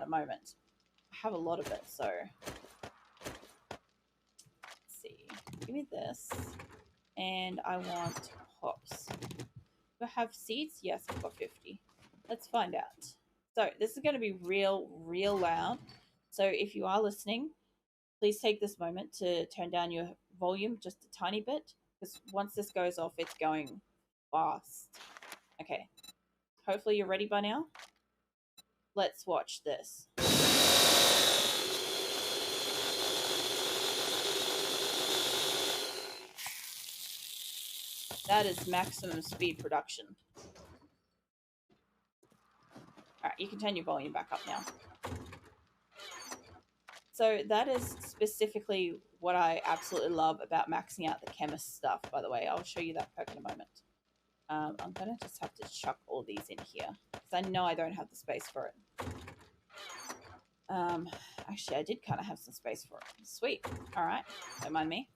in a moment. I have a lot of it, so let's see. Give me this, and I want hops. Do I have seeds? Yes, I've got 50. Let's find out. So this is going to be real loud. So if you are listening, please take this moment to turn down your volume just a tiny bit, because once this goes off, it's going fast. Okay, hopefully you're ready by now. Let's watch this. That is maximum speed production. Alright, you can turn your volume back up now. So that is specifically what I absolutely love about maxing out the chemist stuff, by the way. I'll show you that perk in a moment. I'm going to just have to chuck all these in here, because I know I don't have the space for it. Actually, I did kind of have some space for it. Sweet. Alright, don't mind me.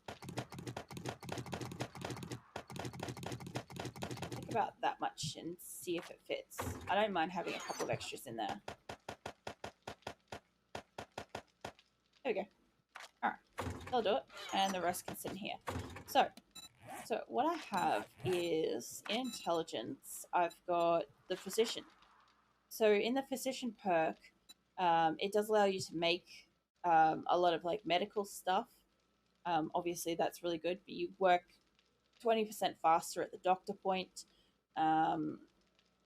Think about that much and see if it fits. I don't mind having a couple of extras in there. There we go. Alright, that'll do it. And the rest can sit in here. So what I have is, in intelligence, I've got the physician. So in the physician perk, it does allow you to make a lot of like medical stuff. Obviously that's really good, but you work 20% faster at the doctor point.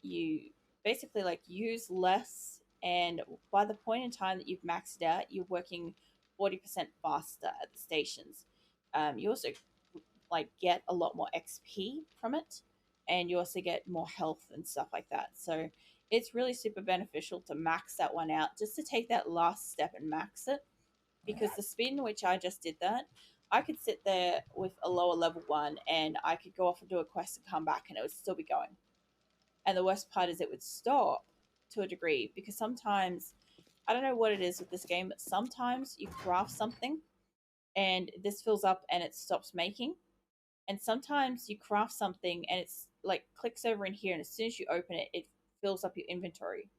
You basically like use less, and by the point in time that you've maxed out, you're working 40% faster at the stations. You also like get a lot more XP from it, and you also get more health and stuff like that. So it's really super beneficial to max that one out, just to take that last step and max it, because the speed in which I just did that, I could sit there with a lower level one and I could go off and do a quest and come back and it would still be going. And the worst part is it would stop to a degree, because sometimes, I don't know what it is with this game, but sometimes you craft something and this fills up and it stops making. And sometimes you craft something and it's like clicks over in here, and as soon as you open it, it fills up your inventory.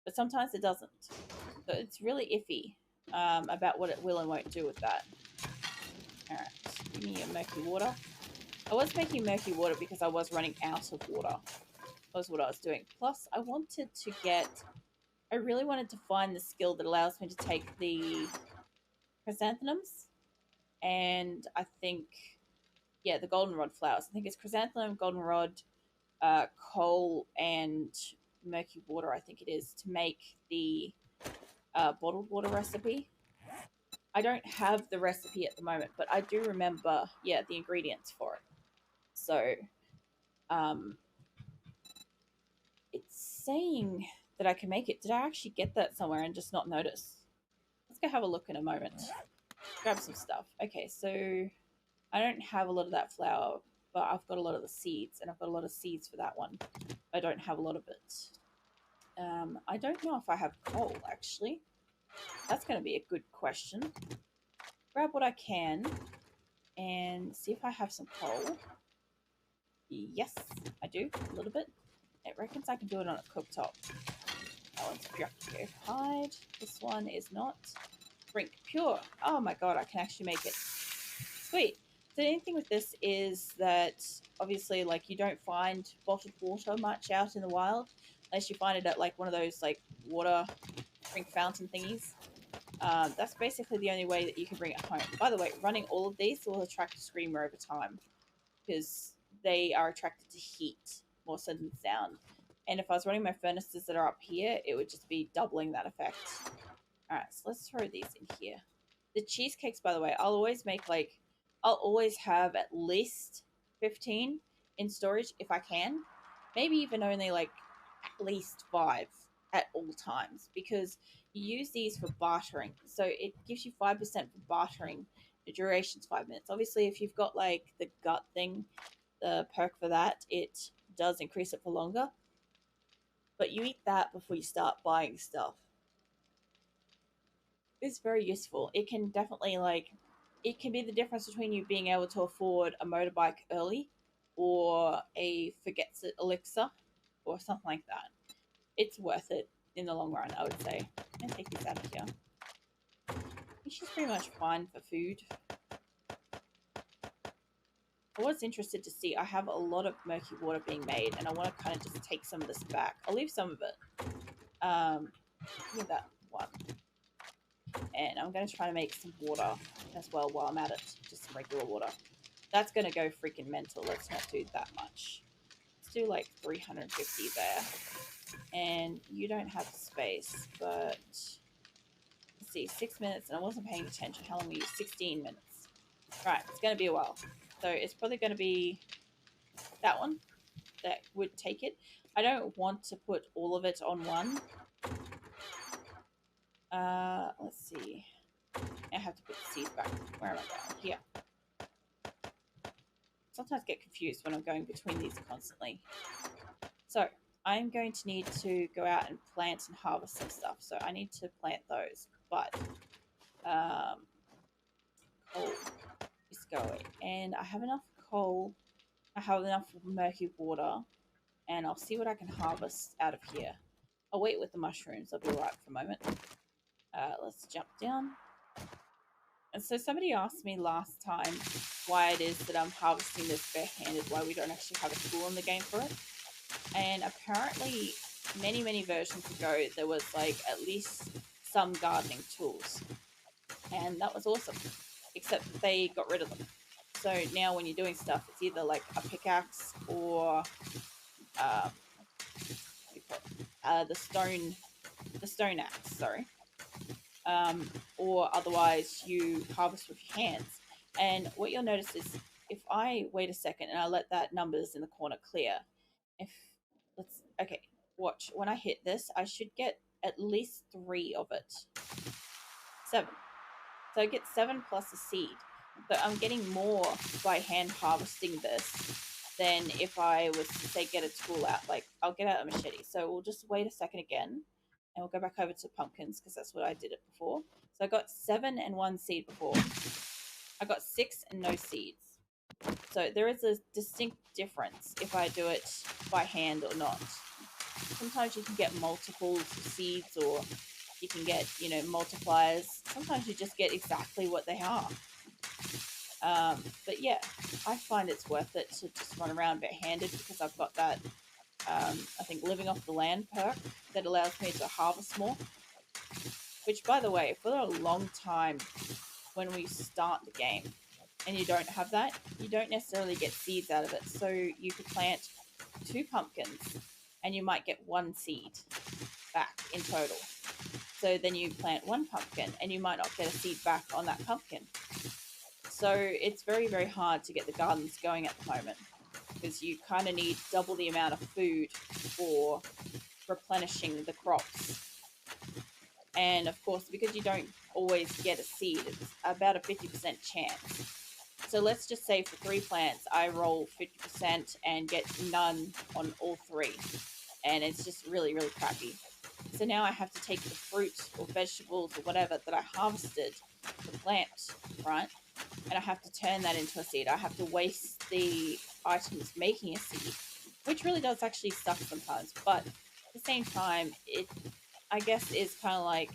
But sometimes it doesn't. So it's really iffy about what it will and won't do with that. Alright, give me a murky water. I was making murky water because I was running out of water. That was what I was doing. Plus, I really wanted to find the skill that allows me to take the chrysanthemums and I think, yeah, the goldenrod flowers. I think it's chrysanthemum, goldenrod, coal, and murky water, I think it is, to make the bottled water recipe. I don't have the recipe at the moment, but I do remember, yeah, the ingredients for it. So, it's saying that I can make it. Did I actually get that somewhere and just not notice? Let's go have a look in a moment. Grab some stuff. Okay, so I don't have a lot of that flour, but I've got a lot of the seeds, and I've got a lot of seeds for that one. I don't have a lot of it. I don't know if I have coal, actually. That's going to be a good question. Grab what I can and see if I have some coal. Yes, I do, a little bit. It reckons I can do it on a cooktop. That one's preoccupied. This one is not. Drink pure. Oh my god, I can actually make it. Sweet. So the only thing with this is that obviously, like, you don't find bottled water much out in the wild unless you find it at like one of those like water drink fountain thingies. That's basically the only way that you can bring it home. By the way, running all of these will attract a screamer over time, because they are attracted to heat more so than sound. And if I was running my furnaces that are up here, it would just be doubling that effect. Alright, so let's throw these in here. The cheesecakes, by the way, I'll always have at least 15 in storage if I can. Maybe even only like at least 5 at all times, because you use these for bartering. So it gives you 5% for bartering. The duration's 5 minutes. Obviously, if you've got like the gut thing, the perk for that, it does increase it for longer. But you eat that before you start buying stuff. It's very useful. It can definitely it can be the difference between you being able to afford a motorbike early or a forgets it elixir or something like that. It's worth it in the long run, I would say. I'm going to take these pretty much fine for food. I was interested to see, I have a lot of murky water being made, and I want to kind of just take some of this back. I'll leave some of it. Give me that one. And I'm going to try to make some water as well while I'm at it. Just some regular water. That's going to go freaking mental. Let's not do that much. Let's do like 350 there. And you don't have space, but let's see, 6 minutes, and I wasn't paying attention. How long we use? 16 minutes. Right, it's going to be a while. So it's probably going to be that one that would take it. I don't want to put all of it on one. Let's see. I have to put the seeds back. Where am I going? Here. Sometimes I get confused when I'm going between these constantly. So I'm going to need to go out and plant and harvest some stuff. So I need to plant those. But coal is going. And I have enough coal. I have enough murky water. And I'll see what I can harvest out of here. I'll wait with the mushrooms. I'll be right for a moment. Let's jump down. And so somebody asked me last time why it is that I'm harvesting this barehanded, why we don't actually have a tool in the game for it. And apparently many, many versions ago, there was like at least some gardening tools. And that was awesome, except that they got rid of them. So now when you're doing stuff, it's either like a pickaxe or the stone axe, sorry. Or otherwise you harvest with your hands. And what you'll notice is if I wait a second and I let that numbers in the corner clear, okay, watch, when I hit this, I should get at least 3 of it. 7. So I get 7 plus a seed. So I'm getting more by hand harvesting this than if I was to say get a tool out. Like I'll get out a machete. So we'll just wait a second again and we'll go back over to pumpkins because that's what I did it before. So I got 7 and 1 seed before. I got 6 and no seeds. So there is a distinct difference if I do it by hand or not. Sometimes you can get multiples of seeds, or you can get, multipliers. Sometimes you just get exactly what they are. But yeah, I find it's worth it to just run around barehanded because I've got that, I think, living off the land perk that allows me to harvest more. Which, by the way, for a long time when we start the game and you don't have that, you don't necessarily get seeds out of it. So you could plant 2 pumpkins and you might get 1 seed back in total. So then you plant 1 pumpkin and you might not get a seed back on that pumpkin. So it's very, very hard to get the gardens going at the moment because you kind of need double the amount of food for replenishing the crops. And of course, because you don't always get a seed, it's about a 50% chance. So let's just say for 3 plants, I roll 50% and get none on all 3. And it's just really, really crappy. So now I have to take the fruit or vegetables or whatever that I harvested to plant, right? And I have to turn that into a seed. I have to waste the items making a seed, which really does actually suck sometimes. But at the same time, it, I guess, is kind of like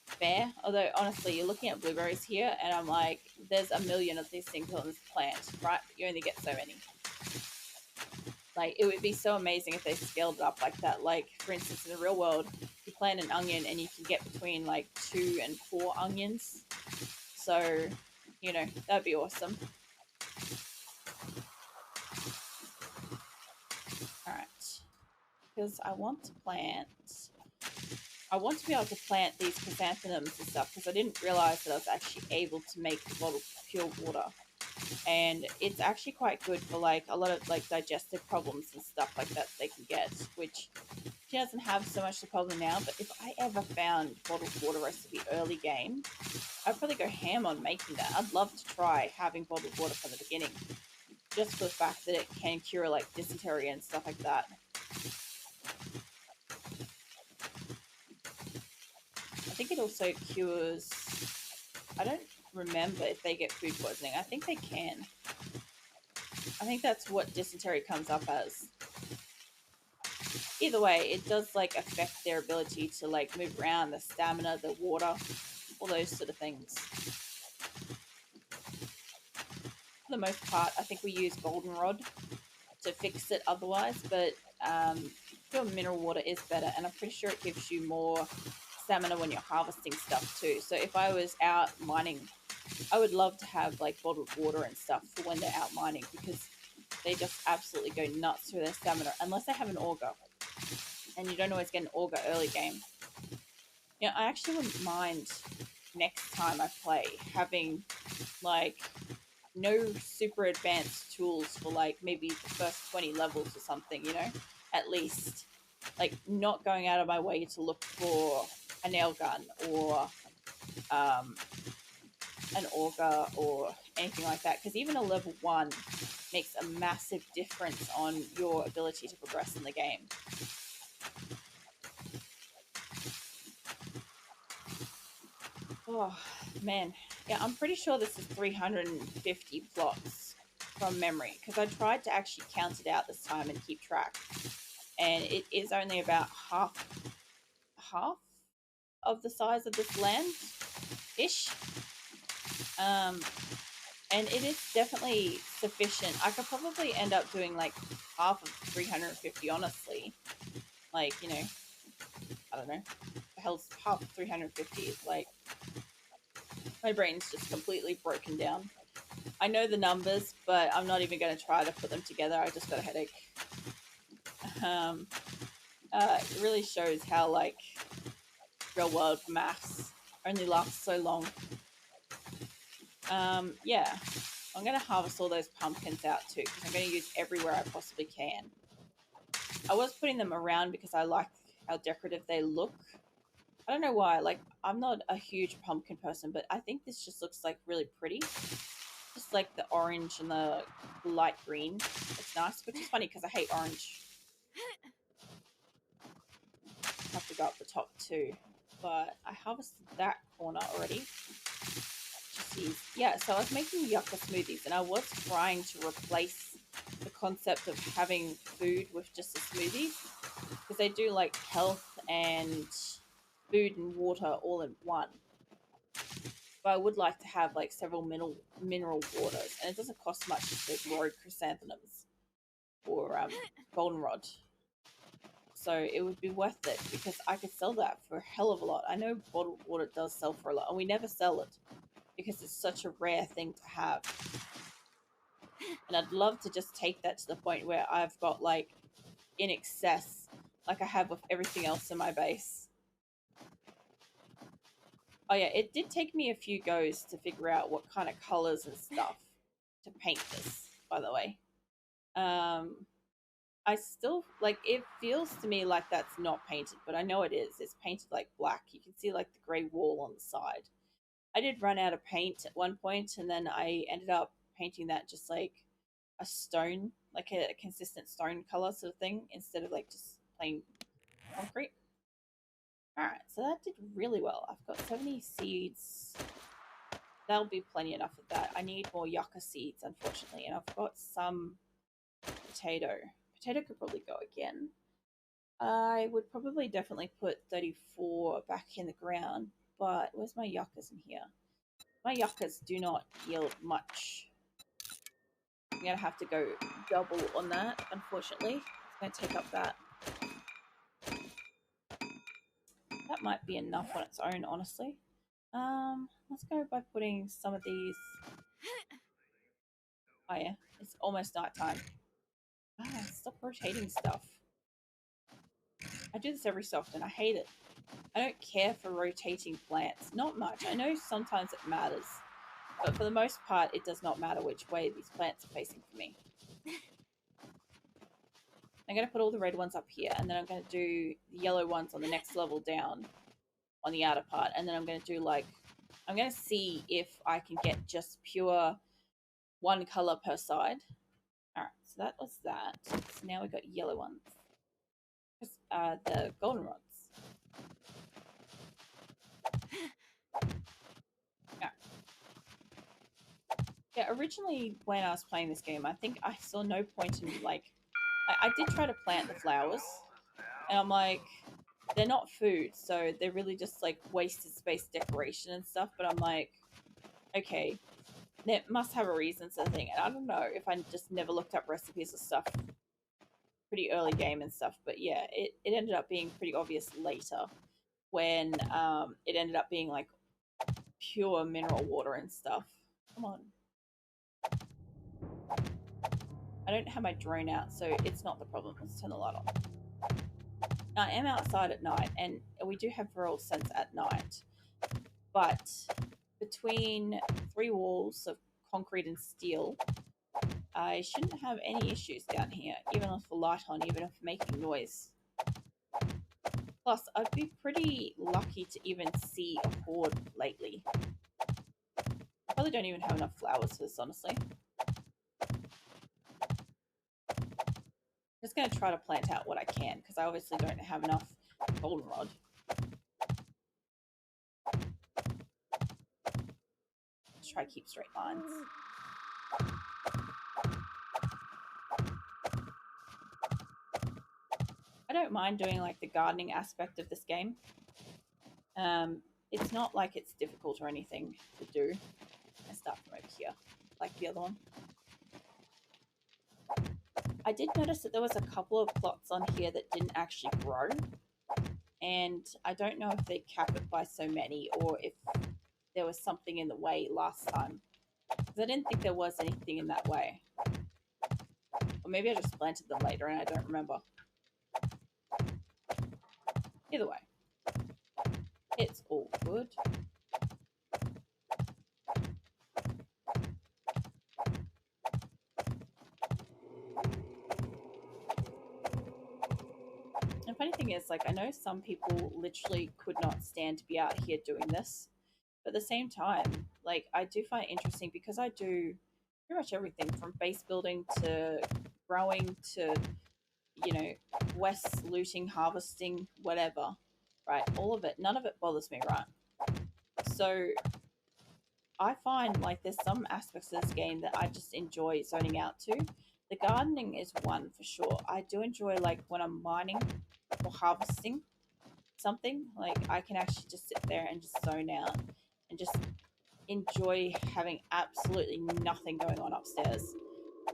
fair. Although, honestly, you're looking at blueberries here, and I'm like, there's a million of these things on this plant, right? But you only get so many. Like, it would be so amazing if they scaled it up like that. Like, for instance, in the real world, you plant an onion and you can get between like 2 and 4 onions. So, that'd be awesome. Alright. Because I want to be able to plant these chrysanthemums and stuff because I didn't realize that I was actually able to make the bottled pure water. And it's actually quite good for like a lot of like digestive problems and stuff like that they can get, which she doesn't have so much the problem now. But if I ever found bottled water recipe early game, I'd probably go ham on making that. I'd love to try having bottled water from the beginning, just for the fact that it can cure like dysentery and stuff like that. I think it also cures, I don't remember if they get food poisoning. I think they can. I think that's what dysentery comes up as. either way, it does like affect their ability to like move around, the stamina, the water, all those sort of things. For the most part, I think we use goldenrod to fix it otherwise, but pure mineral water is better, and I'm pretty sure it gives you more stamina when you're harvesting stuff too. So if I was out mining, I would love to have like bottled water and stuff for when they're out mining, because they just absolutely go nuts through their stamina unless they have an auger, and you don't always get an auger early game. Yeah, I actually wouldn't mind next time I play having like no super advanced tools for like maybe the first 20 levels or something, you know, at least. Like not going out of my way to look for a nail gun or um, an auger or anything like that, because even a level 1 makes a massive difference on your ability to progress in the game. Oh, man. Yeah, I'm pretty sure this is 350 plots from memory, because I tried to actually count it out this time and keep track. And it is only about half of the size of this land ish. Um, and it is definitely sufficient. I could probably end up doing like half of 350, honestly. Like, you know, I don't know. The hell's half of 350 is like, my brain's just completely broken down. I know the numbers, but I'm not even going to try to put them together. I just got a headache. Um, it really shows how, like, real world maths only lasts so long. Yeah, I'm going to harvest all those pumpkins out too, because I'm going to use everywhere I possibly can. I was putting them around because I like how decorative they look. I don't know why. Like, I'm not a huge pumpkin person, but I think this just looks like really pretty. Just like the orange and the light green. It's nice, which is funny because I hate orange. I have to go up the top too. But I harvested that corner already. Yeah, so I was making yucca smoothies, and I was trying to replace the concept of having food with just a smoothie, because they do like health and food and water all in one. But I would like to have like several mineral waters, and it doesn't cost much to grow chrysanthemums or goldenrod. So it would be worth it, because I could sell that for a hell of a lot. I know bottled water does sell for a lot, and we never sell it because it's such a rare thing to have. And I'd love to just take that to the point where I've got like in excess, like I have with everything else in my base. Oh yeah, it did take me a few goes to figure out what kind of colors and stuff to paint this, by the way. I still like, it feels to me like that's not painted, but I know it is. It's painted like black. You can see like the grey wall on the side. I did run out of paint at one point, and then I ended up painting that just like a stone, like a consistent stone color sort of thing, instead of like just plain concrete. Alright, so that did really well. I've got 70 seeds. That'll be plenty enough of that. I need more yucca seeds, unfortunately, and I've got some potato. Potato could probably go again. I would probably definitely put 34 back in the ground, but where's my yuccas in here? My yuccas do not yield much. I'm going to have to go double on that, unfortunately. It's going to take up that. That might be enough on its own, honestly. Let's go by putting some of these. Oh yeah, it's almost night time. Stop rotating stuff. I do this every so often. I hate it. I don't care for rotating plants. Not much. I know sometimes it matters, but for the most part, it does not matter which way these plants are facing for me. I'm going to put all the red ones up here, and then I'm going to do the yellow ones on the next level down on the outer part, and then I'm going to do like, I'm going to see if I can get just pure one color per side. All right, so that was that. So now we've got yellow ones. The goldenrods. Yeah. Yeah, originally when I was playing this game, I think I saw no point in like, I did try to plant the flowers, And I'm like, they're not food, so they're really just like wasted space decoration and stuff. But I'm like, okay, it must have a reason sort of thing. And I don't know if I just never looked up recipes of stuff pretty early game and stuff. But yeah, it ended up being pretty obvious later when it ended up being like pure mineral water and stuff. Come on. I don't have my drone out, so it's not the problem. Let's turn the light on. I am outside at night, and we do have feral scents at night. But between three walls of concrete and steel, I shouldn't have any issues down here, even with the light on, even if making noise. Plus, I'd be pretty lucky to even see a horde lately. I probably don't even have enough flowers for this, honestly. I'm just going to try to plant out what I can, because I obviously don't have enough goldenrod. Try to keep straight lines. I don't mind doing like the gardening aspect of this game. It's not like it's difficult or anything to do. I start from over here, like the other one. I did notice that there was a couple of plots on here that didn't actually grow, and I don't know if they cap it by so many or if there was something in the way last time. Because I didn't think there was anything in that way. Or maybe I just planted them later and I don't remember. Either way, it's all good. The funny thing is, like, I know some people literally could not stand to be out here doing this. But at the same time, like, I do find it interesting because I do pretty much everything from base building to growing to, you know, quests, looting, harvesting, whatever, right? All of it. None of it bothers me, right? So I find like there's some aspects of this game that I just enjoy zoning out to. The gardening is one for sure. I do enjoy like when I'm mining or harvesting something, like I can actually just sit there and just zone out and just enjoy having absolutely nothing going on upstairs.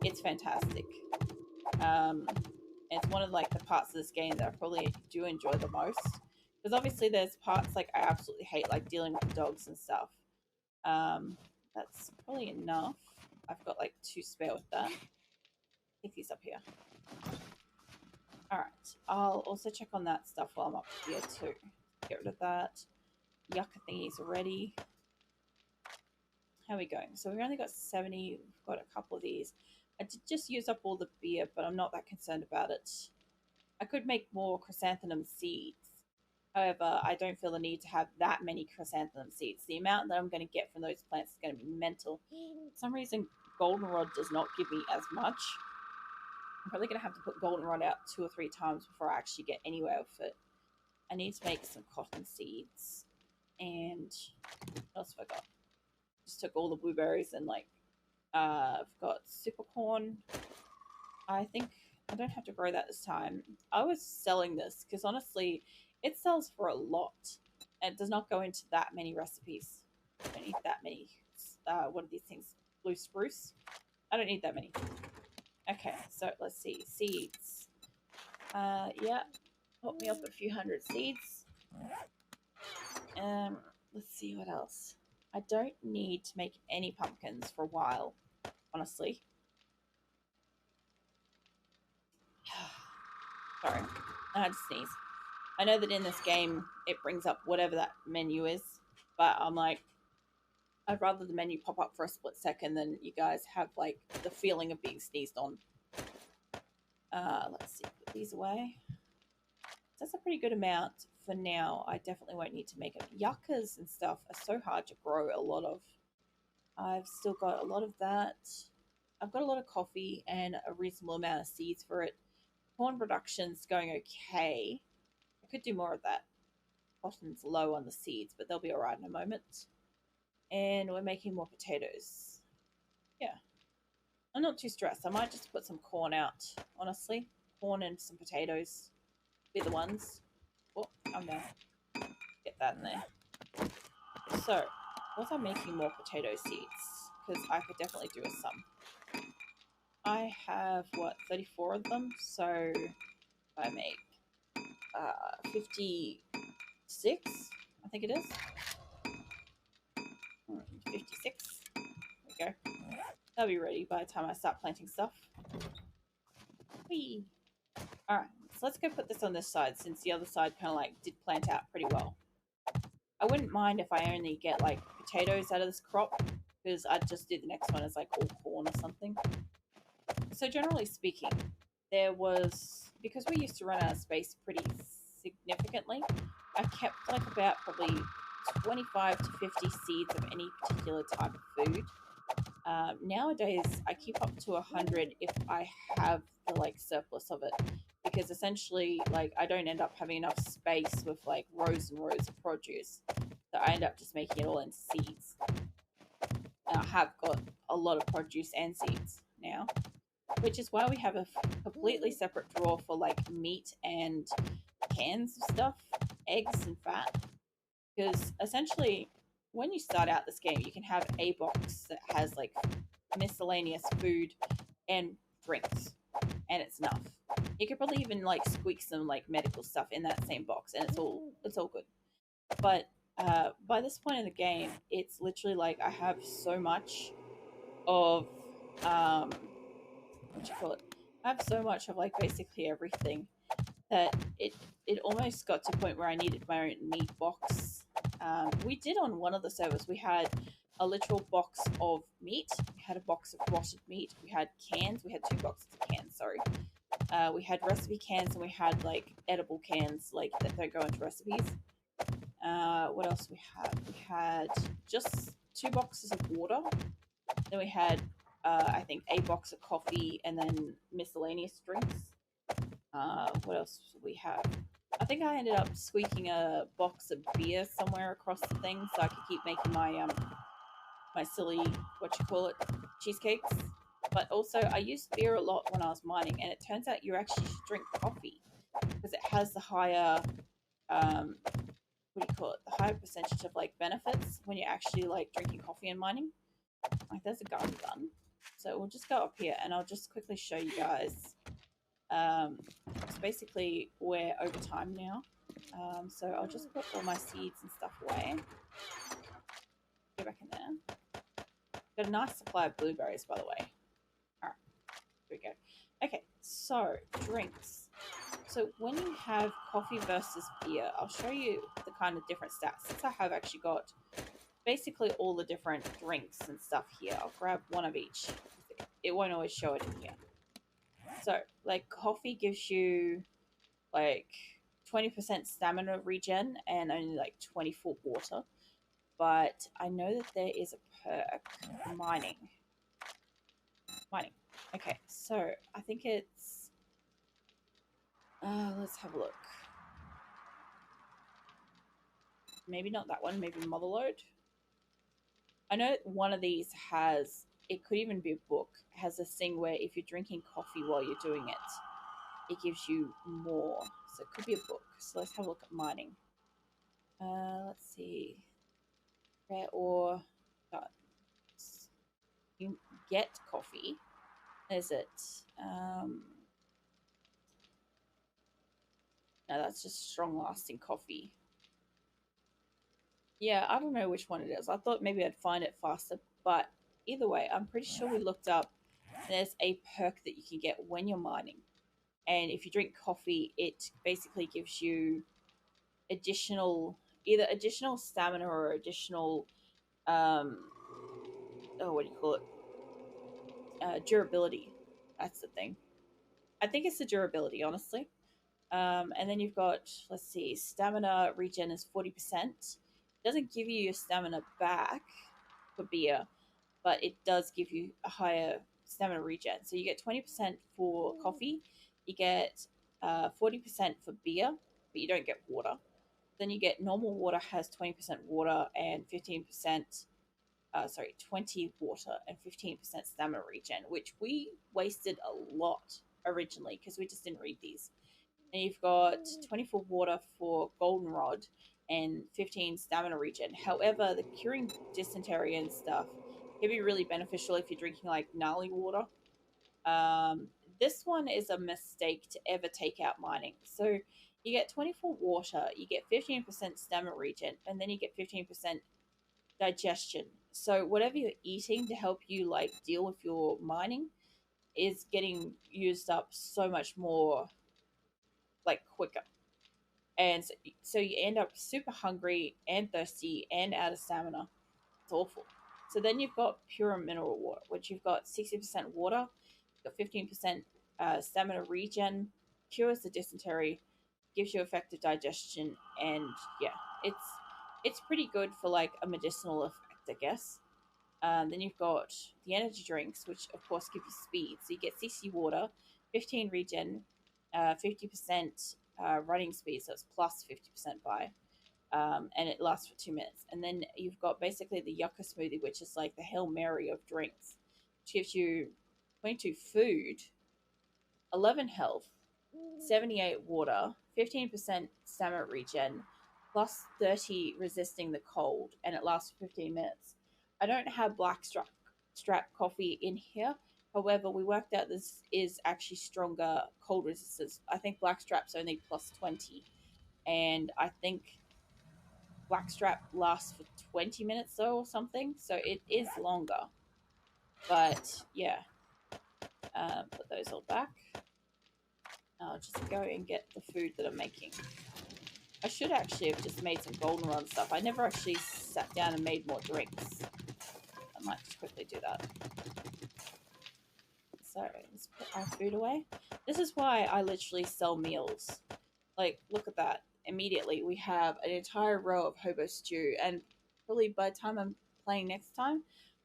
It's fantastic. Um, it's one of like the parts of this game that I probably do enjoy the most. Because obviously there's parts like I absolutely hate, like dealing with the dogs and stuff. That's probably enough. I've got like 2 spare with that. Take these up here. Alright, I'll also check on that stuff while I'm up here too. Get rid of that. Yucca thingies already. How are we going? So we've only got 70. We've got a couple of these. I did just use up all the beer, but I'm not that concerned about it. I could make more chrysanthemum seeds. However, I don't feel the need to have that many chrysanthemum seeds. The amount that I'm going to get from those plants is going to be mental. For some reason, goldenrod does not give me as much. I'm probably going to have to put goldenrod out 2 or 3 times before I actually get anywhere with it. I need to make some cotton seeds. And what else have I got? Just took all the blueberries and like I've got super corn. I think I don't have to grow that this time. I was selling this because honestly, it sells for a lot. And it does not go into that many recipes. I don't need that many. What are these things? Blue spruce? I don't need that many. Okay, so let's see. Seeds. Yeah. Put me up a few hundred seeds. Let's see what else. I don't need to make any pumpkins for a while, honestly. Sorry, I had to sneeze. I know that in this game it brings up whatever that menu is, but I'm like, I'd rather the menu pop up for a split second than you guys have like the feeling of being sneezed on. Let's see, put these away. That's a pretty good amount for now. I definitely won't need to make it. Yuccas and stuff are so hard to grow a lot of. I've still got a lot of that. I've got a lot of coffee and a reasonable amount of seeds for it. Corn production's going okay. I could do more of that. Cotton's low on the seeds, but they'll be alright in a moment. And we're making more potatoes. Yeah. I'm not too stressed. I might just put some corn out, honestly. Corn and some potatoes. be the ones. Oh, I'm gonna get that in there. So, was I making more potato seeds? Because I could definitely do with some. I have, what, 34 of them? So, I make 56, I think it is. 56. There we go. That'll be ready by the time I start planting stuff. Whee! Alright, so let's go put this on this side since the other side kind of like did plant out pretty well. I wouldn't mind if I only get like potatoes out of this crop because I'd just do the next one as like all corn or something. So generally speaking, there was, because we used to run out of space pretty significantly, I kept like about probably 25 to 50 seeds of any particular type of food. Nowadays, I keep up to 100 if I have the like surplus of it, because essentially, like, I don't end up having enough space with like rows and rows of produce, so I end up just making it all into seeds. And I have got a lot of produce and seeds now, which is why we have a completely separate drawer for like meat and cans of stuff, eggs and fat, because essentially when you start out this game you can have a box that has like miscellaneous food and drinks, and it's enough. You could probably even like squeak some like medical stuff in that same box, and it's all good. But by this point in the game, it's literally like I have so much of what you call it. I have so much of like basically everything that it almost got to a point where I needed my own meat box. We did on one of the servers. We had a literal box of meat. We had a box of rotted meat. We had cans. We had two boxes of cans. Sorry. We had recipe cans and we had like edible cans, like that don't go into recipes. What else we had? We had just two boxes of water. Then we had, I think, a box of coffee and then miscellaneous drinks. What else do we have? I think I ended up squeaking a box of beer somewhere across the thing so I could keep making my my silly, what you call it, cheesecakes. But also I used beer a lot when I was mining, and it turns out you actually should drink coffee because it has the higher what do you call it, the higher percentage of like benefits when you're actually like drinking coffee and mining. Like, there's a garden done, so we'll just go up here and I'll just quickly show you guys. It's basically we're over time now, so I'll just put all my seeds and stuff away. Go back in there. Got a nice supply of blueberries, by the way. All right, here we go. Okay, so drinks. So when you have coffee versus beer, I'll show you the kind of different stats. Since I have actually got basically all the different drinks and stuff here, I'll grab one of each. It won't always show it in here. So, like, coffee gives you like 20% stamina regen and only like 24 water. But I know that there is a perk, mining. Mining. Okay, so I think it's let's have a look. Maybe not that one, maybe Motherload. I know one of these has, it could even be a book, has this thing where if you're drinking coffee while you're doing it gives you more. So it could be a book. So let's have a look at mining. Let's see. Rare ore. You get coffee. Is it? No, that's just strong lasting coffee. Yeah, I don't know which one it is. I thought maybe I'd find it faster, but either way, I'm pretty sure we looked up. There's a perk that you can get when you're mining, and if you drink coffee, it basically gives you additional, either additional stamina or additional, oh, what do you call it? Durability. That's the thing. I think it's the durability, honestly. And then you've got, let's see, stamina regen is 40%. Doesn't give you your stamina back for beer, but it does give you a higher stamina regen. So you get 20% for coffee, you get 40% for beer, but you don't get water. Then you get normal water has 20% water and 15%, 20 water and 15% stamina regen, which we wasted a lot originally because we just didn't read these. And you've got 24 water for goldenrod and 15 stamina regen. However, the curing dysentery and stuff can be really beneficial if you're drinking like gnarly water. Um, this one is a mistake to ever take out mining. So you get 24 water, you get 15% stamina regen, and then you get 15% digestion. So whatever you're eating to help you like deal with your mining is getting used up so much more like quicker. And so you end up super hungry and thirsty and out of stamina. It's awful. So then you've got pure mineral water, which you've got 60% water, you've got 15% stamina regen, cures the dysentery, gives you effective digestion, and yeah, it's pretty good for like a medicinal effect, I guess. Then you've got the energy drinks, which of course give you speed. So you get 60 water, 15 regen, 50% running speed, so it's plus 50% by, and it lasts for 2 minutes. And then you've got basically the yucca smoothie, which is like the Hail Mary of drinks, which gives you 22 food, 11 health, 78 water, 15% stamina regen, plus 30 resisting the cold, and it lasts for 15 minutes. I don't have strap coffee in here. However, we worked out this is actually stronger cold resistance. I think blackstrap's only plus 20, and I think blackstrap lasts for 20 minutes though or something. So it is longer. But yeah, put those all back. I'll just go and get the food that I'm making. I should actually have just made some goldenrod stuff. I never actually sat down and made more drinks. I might just quickly do that. So let's put our food away. This is why I literally sell meals. Like, look at that. Immediately, we have an entire row of hobo stew, and probably by the time I'm playing next time,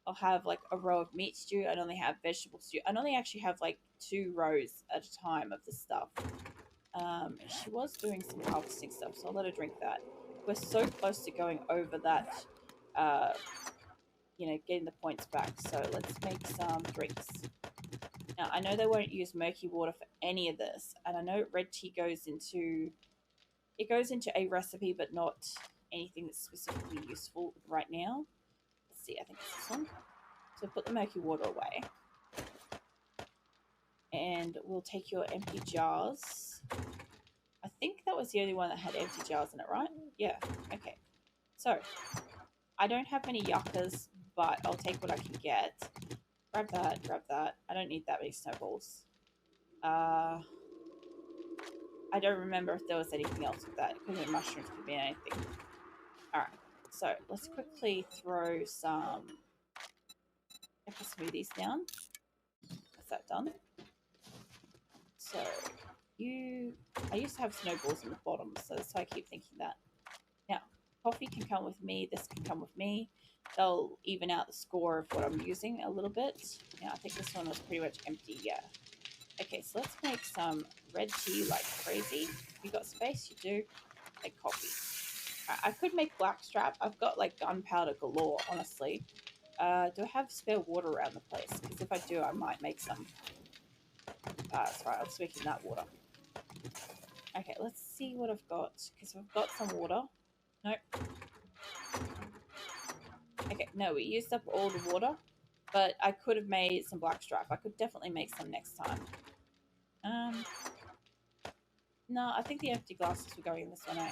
I'll have like a row of meat stew. I only have vegetable stew. I only actually have like 2 rows at a time of the stuff. She was doing some harvesting stuff, so I'll let her drink that. We're so close to going over that, uh, getting the points back. So let's make some drinks. Now, I know they won't use murky water for any of this, and I know red tea goes into a recipe, but not anything that's specifically useful right now. Let's see, I think it's this one. So put the murky water away, and we'll take your empty jars. I think that was the only one that had empty jars in it, right? Yeah. Okay. So I don't have many yuccas, but I'll take what I can get. Grab that. Grab that. I don't need that many snowballs. I don't remember if there was anything else with that. It could have been mushrooms, could have been anything. Alright, so let's quickly throw some apple smoothies down. That's that done. So, I used to have snowballs in the bottom, so that's why I keep thinking that. Now, coffee can come with me, this can come with me. They'll even out the score of what I'm using a little bit. Now, I think this one was pretty much empty, yeah. Okay, so let's make some red tea like crazy. If you got space, you do. Make coffee. I could make blackstrap. I've got like gunpowder galore, honestly. Do I have spare water around the place? Because if I do, I might make some. That's right, I was making that water. Okay, let's see what I've got. Because we've got some water. Nope. Okay, no, we used up all the water. But I could have made some blackstrap. I could definitely make some next time. No, I think the empty glasses were going this one, eh?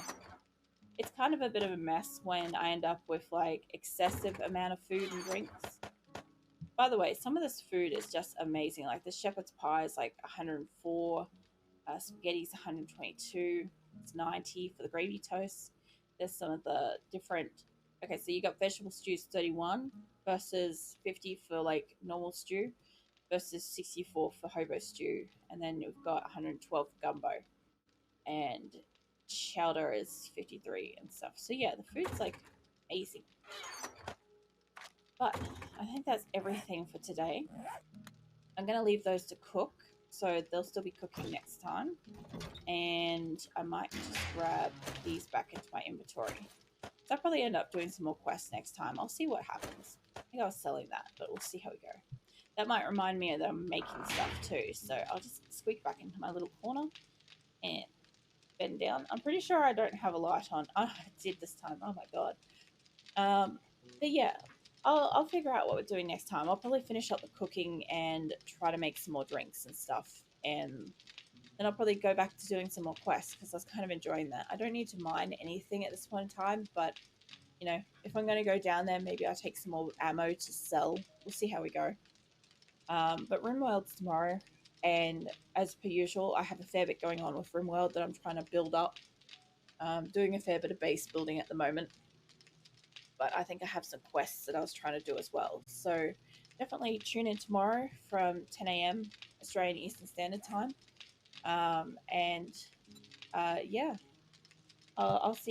It's kind of a bit of a mess when I end up with like excessive amount of food and drinks. By the way, some of this food is just amazing. Like the shepherd's pie is like 104, spaghetti's 122, it's 90 for the gravy toast. There's some of the different. Okay, so you got vegetable stews 31 versus 50 for like normal stew versus 64 for hobo stew, and then we've got 112 for gumbo, and chowder is 53 and stuff. So yeah, the food's like amazing. But I think that's everything for today. I'm going to leave those to cook, so they'll still be cooking next time. And I might just grab these back into my inventory. So I'll probably end up doing some more quests next time. I'll see what happens. I think I was selling that, but we'll see how we go. That might remind me that I'm making stuff too, so I'll just squeak back into my little corner and bend down. I'm pretty sure I don't have a light on. Oh, I did this time. Oh my god. Um, but yeah, I'll figure out what we're doing next time. I'll probably finish up the cooking and try to make some more drinks and stuff. And then I'll probably go back to doing some more quests because I was kind of enjoying that. I don't need to mine anything at this point in time, but you know, if I'm going to go down there, maybe I'll take some more ammo to sell. We'll see how we go. But RimWorld's tomorrow, and as per usual, I have a fair bit going on with RimWorld that I'm trying to build up. Doing a fair bit of base building at the moment, but I think I have some quests that I was trying to do as well. So definitely tune in tomorrow from 10 a.m. Australian Eastern Standard Time. And yeah, I'll see you